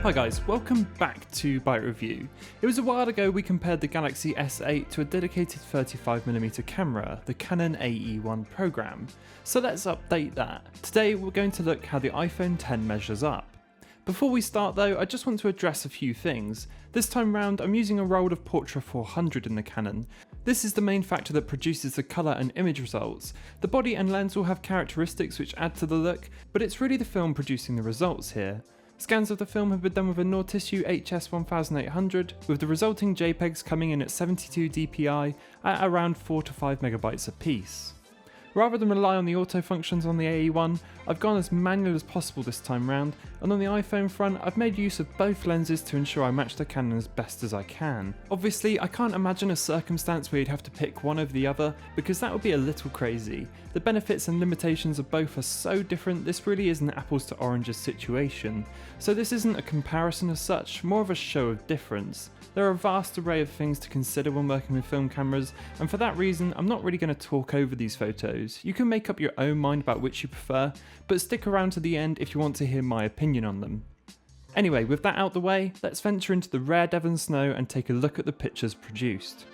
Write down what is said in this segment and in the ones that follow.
Hi guys, welcome back to Byte Review. It was a while ago we compared the Galaxy S8 to a dedicated 35mm camera, the Canon AE-1 program. So let's update that. Today we're going to look how the iPhone X measures up. Before we start though, I just want to address a few things. This time round I'm using a roll of Portra 400 in the Canon. This is the main factor that produces the colour and image results. The body and lens will have characteristics which add to the look, but it's really the film producing the results here. Scans of the film have been done with a Nortissue HS1800, with the resulting JPEGs coming in at 72 dpi at around 4 to 5 megabytes a piece. Rather than rely on the auto functions on the AE-1, I've gone as manual as possible this time round, and on the iPhone front I've made use of both lenses to ensure I match the Canon as best as I can. Obviously I can't imagine a circumstance where you'd have to pick one over the other, because that would be a little crazy. The benefits and limitations of both are so different, this really is an apples to oranges situation. So this isn't a comparison as such, more of a show of difference. There are a vast array of things to consider when working with film cameras, and for that reason I'm not really going to talk over these photos. You can make up your own mind about which you prefer, but stick around to the end if you want to hear my opinion on them. Anyway, with that out the way, let's venture into the rare Devon snow and take a look at the pictures produced.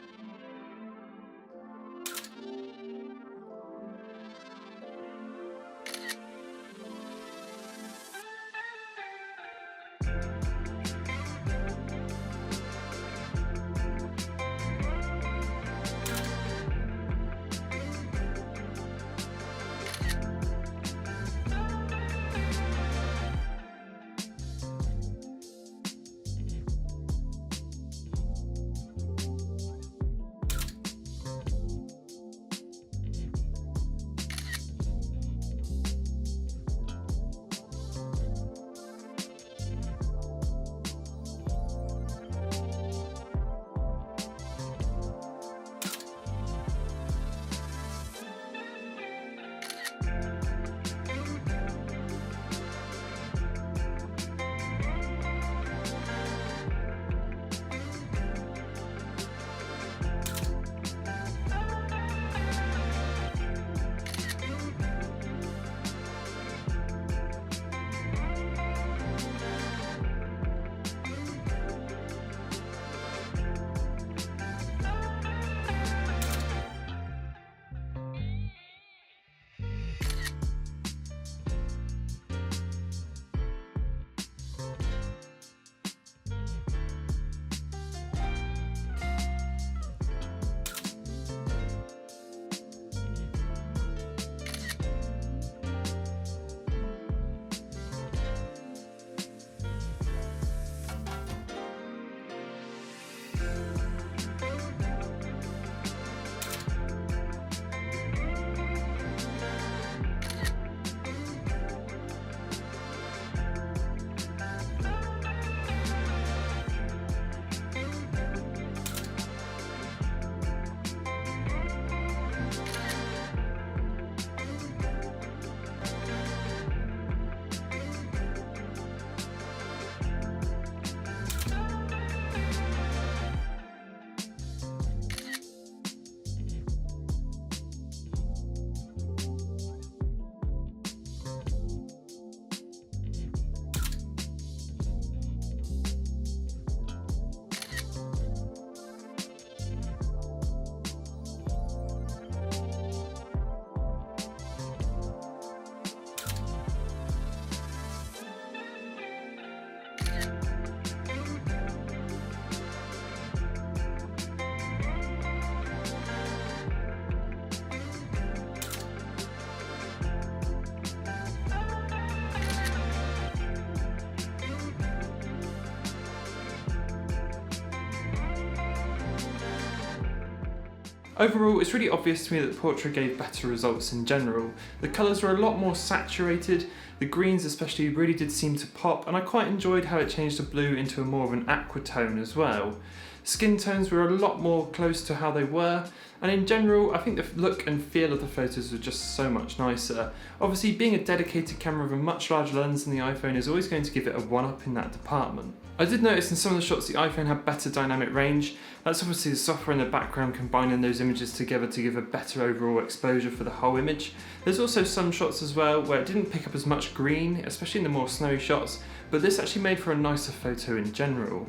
Overall, it's really obvious to me that Portra gave better results in general. The colours were a lot more saturated, the greens especially really did seem to pop, and I quite enjoyed how it changed the blue into a more of an aqua tone as well. Skin tones were a lot more close to how they were, and in general I think the look and feel of the photos were just so much nicer. Obviously, being a dedicated camera with a much larger lens than the iPhone is always going to give it a one-up in that department. I did notice in some of the shots the iPhone had better dynamic range. That's obviously the software in the background combining those images together to give a better overall exposure for the whole image. There's also some shots as well where it didn't pick up as much green, especially in the more snowy shots, but this actually made for a nicer photo in general.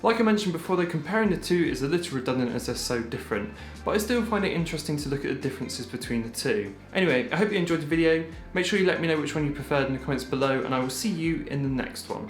Like I mentioned before though, comparing the two is a little redundant as they're so different, but I still find it interesting to look at the differences between the two. Anyway, I hope you enjoyed the video. Make sure you let me know which one you preferred in the comments below, and I will see you in the next one.